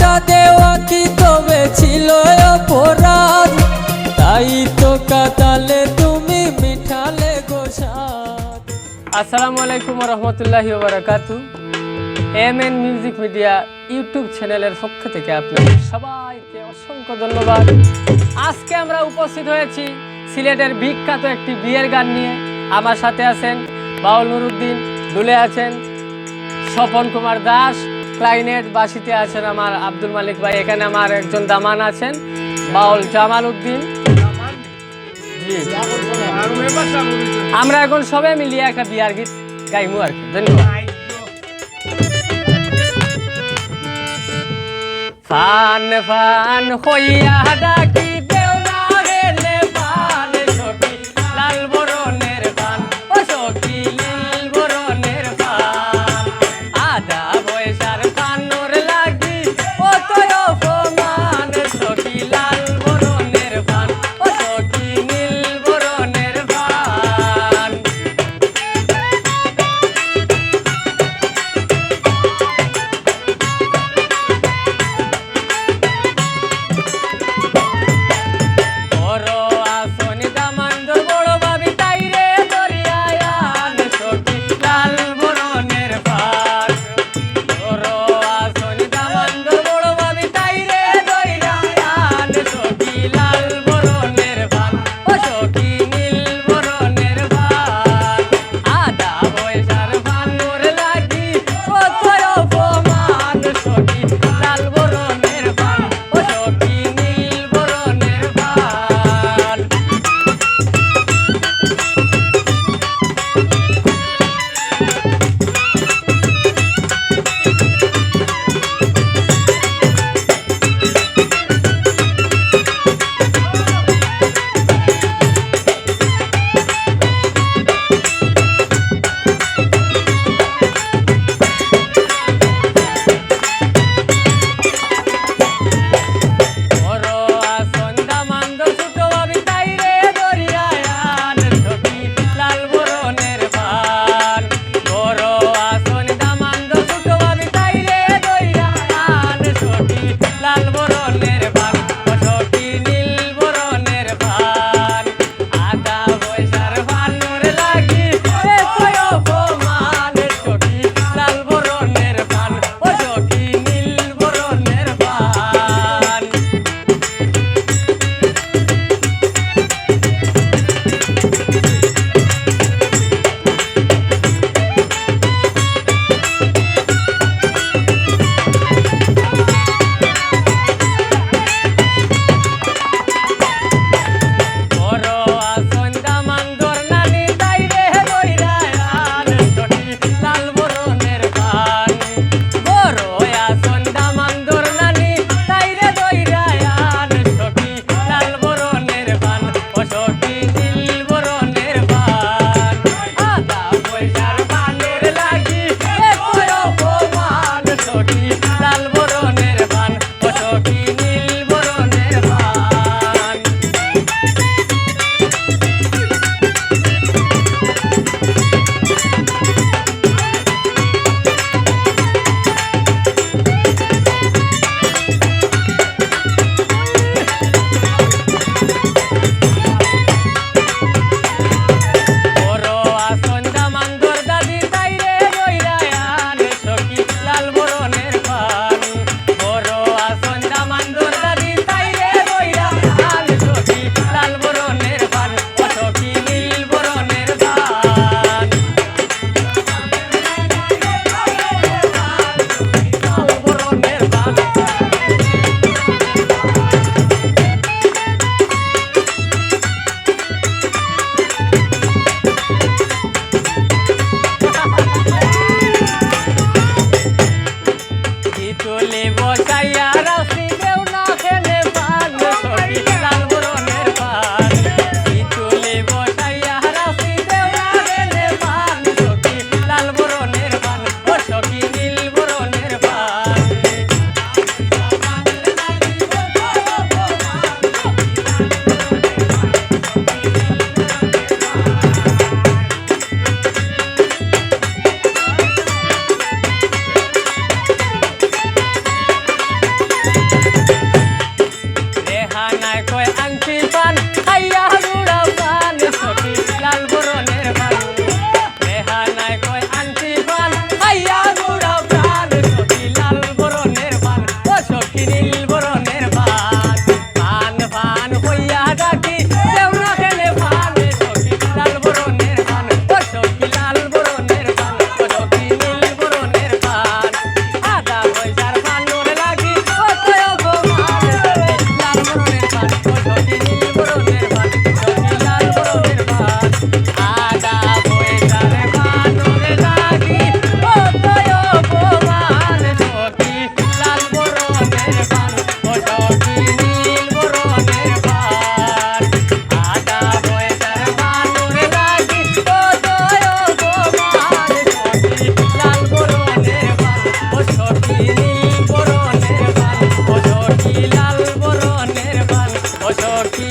বিয়াটা দেওয়া কি তবে ছিল অপরাধ? তাই তো কাতালে তুমি মিঠালে গোসাদ। আসসালামু আলাইকুম রহমতুল্লাহি ওয়া বারাকাতু। এমএন মিউজিক মিডিয়া ইউটিউব চ্যানেলের পক্ষ থেকে আপনাদের সবাইকে অসংখ্য ধন্যবাদ। আজকে আমরা উপস্থিত হয়েছি সিলেটের বিখ্যাত একটি বিয়ের গান নিয়ে। আমার সাথে আছেন বাউল নুরুদ্দিন, দুলে আছেন স্বপন কুমার দাস, ক্লাইনেট বাসিতে আছেন আমার আব্দুল মালিক ভাই, এখানে আমার একজন দামান আছেন বাউল জামাল উদ্দিন। আমরা এখন সবাই মিলিয়ে একটা বিয়ার গীত গাইমু আর কি। ধন্যবাদ। ফান ফান হইয়া ডাকি দেও না হেলে ফান, সখী লাল বরণের ফান, ও সখী লাল বরণের ফান। আদা বয়সার ফানোর লাগি ও তোর অপমান, সখী লাল বরণের ফান, ও সখী নীল বরণের ফান। বরণের বান ও সখী নীল বরণের বান আদা বয়সার বানুর লাগি ও জয় গোপাল সখী লাল বরণের বান ও সখী নীল বরণের বান ও সখী লাল বরণের বান ও সখী